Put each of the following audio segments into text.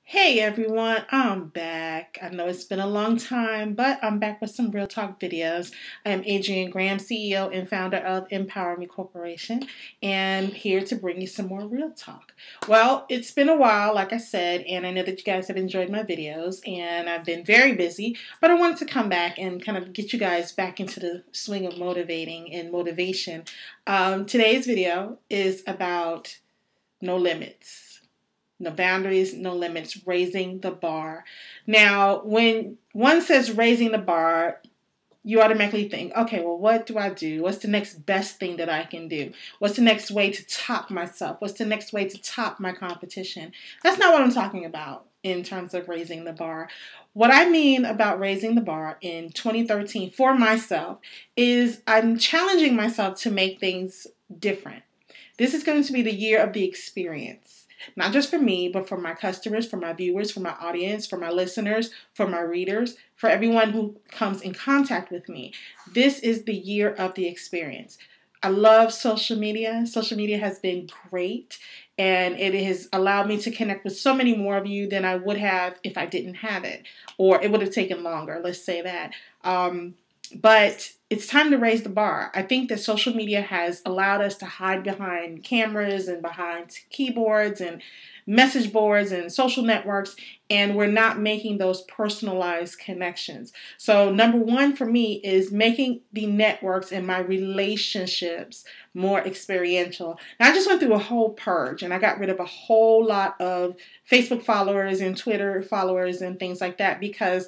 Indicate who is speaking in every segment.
Speaker 1: Hey everyone, I'm back. I know it's been a long time, but I'm back with some Real Talk videos. I am Adrienne Graham, CEO and founder of Empower Me Corporation, and here to bring you some more Real Talk. Well, it's been a while, like I said, and I know that you guys have enjoyed my videos, and I've been very busy, but I wanted to come back and kind of get you guys back into the swing of motivating and motivation. Today's video is about no limits. No boundaries, no limits, raising the bar. Now, when one says raising the bar, you automatically think, okay, well, what do I do? What's the next best thing that I can do? What's the next way to top myself? What's the next way to top my competition? That's not what I'm talking about in terms of raising the bar. What I mean about raising the bar in 2013 for myself is I'm challenging myself to make things different. This is going to be the year of the experience. Not just for me, but for my customers, for my viewers, for my audience, for my listeners, for my readers, for everyone who comes in contact with me. This is the year of the experience. I love social media. Social media has been great, and it has allowed me to connect with so many more of you than I would have if I didn't have it, or it would have taken longer, let's say that. But it's time to raise the bar. I think that social media has allowed us to hide behind cameras and behind keyboards and message boards and social networks, and we're not making those personalized connections. So number one for me is making the networks and my relationships more experiential. Now, I just went through a whole purge, and I got rid of a whole lot of Facebook followers and Twitter followers and things like that because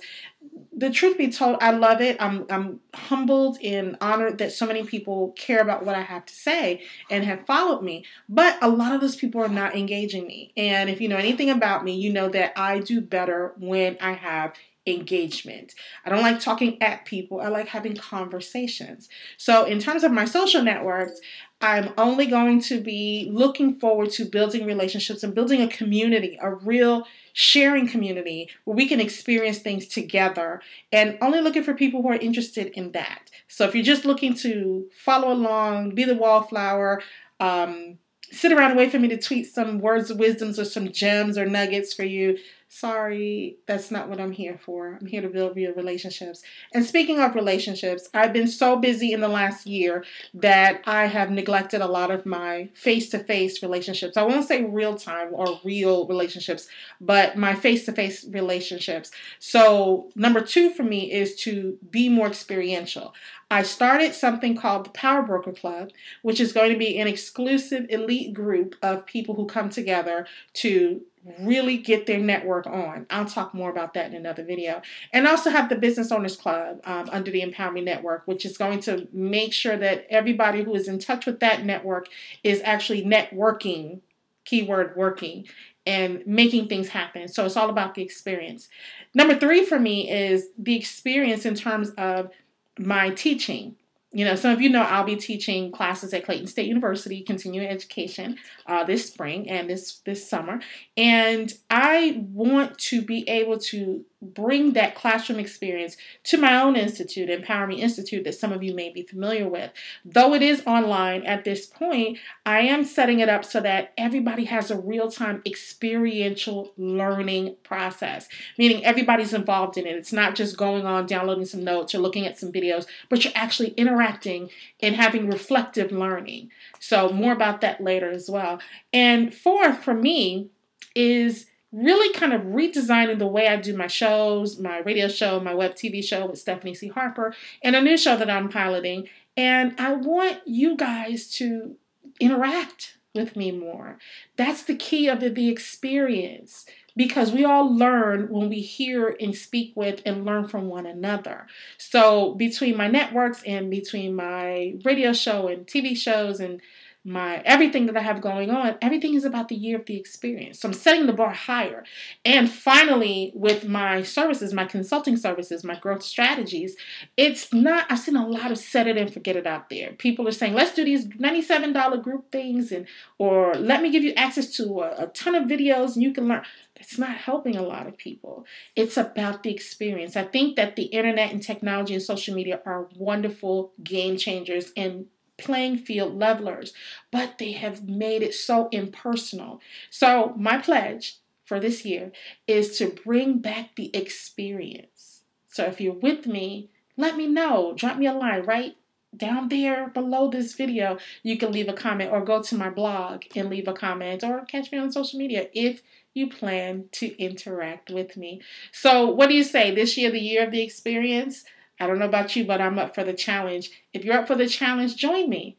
Speaker 1: the truth be told, I love it. I'm humbled and honored that so many people care about what I have to say and have followed me. But a lot of those people are not engaging me. And if you know anything about me, you know that I do better when I have engagement. I don't like talking at people. I like having conversations. So in terms of my social networks, I'm only going to be looking forward to building relationships and building a community, a real sharing community where we can experience things together, and only looking for people who are interested in that. So if you're just looking to follow along, be the wallflower, sit around and wait for me to tweet some words of wisdoms or some gems or nuggets for you, sorry, that's not what I'm here for. I'm here to build real relationships. And speaking of relationships, I've been so busy in the last year that I have neglected a lot of my face-to-face relationships. I won't say real-time or real relationships, but my face-to-face relationships. So number two for me is to be more experiential. I started something called the Power Broker Club, which is going to be an exclusive elite group of people who come together to really get their network on. I'll talk more about that in another video. And I also have the Business Owners Club under the Empower Me Network, which is going to make sure that everybody who is in touch with that network is actually networking, keyword working, and making things happen. So it's all about the experience. Number three for me is the experience in terms of my teaching. You know, some of you know I'll be teaching classes at Clayton State University, continuing education, this spring and this summer. And I want to be able to bring that classroom experience to my own institute, Empower Me Institute, that some of you may be familiar with. Though it is online at this point, I am setting it up so that everybody has a real-time experiential learning process, meaning everybody's involved in it. It's not just going on, downloading some notes or looking at some videos, but you're actually interacting and having reflective learning. So more about that later as well. And fourth, for me, is really kind of redesigning the way I do my shows, my radio show, my web TV show with Stephanie C. Harper, and a new show that I'm piloting. And I want you guys to interact with me more. That's the key of the experience, because we all learn when we hear and speak with and learn from one another. So between my networks and between my radio show and TV shows and my everything that I have going on, everything is about the year of the experience. So I'm setting the bar higher. And finally, with my services, my consulting services, my growth strategies, it's not, I've seen a lot of set it and forget it out there. People are saying, let's do these $97 group things, or let me give you access to a ton of videos and you can learn. It's not helping a lot of people. It's about the experience. I think that the internet and technology and social media are wonderful game changers and playing field levelers, but they have made it so impersonal. So my pledge for this year is to bring back the experience. So if you're with me, let me know. Drop me a line right down there below this video. You can leave a comment or go to my blog and leave a comment or catch me on social media if you plan to interact with me. So what do you say? This year, the year of the experience? I don't know about you, but I'm up for the challenge. If you're up for the challenge, join me.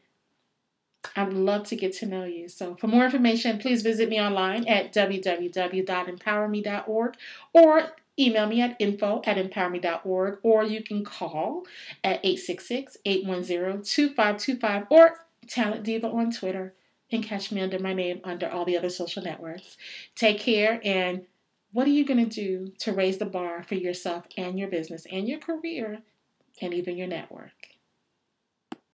Speaker 1: I'd love to get to know you. So for more information, please visit me online at www.empowerme.org or email me at info@empowerme.org, or you can call at 866-810-2525 or Talent Diva on Twitter and catch me under my name under all the other social networks. Take care, and what are you going to do to raise the bar for yourself and your business and your career and even your network?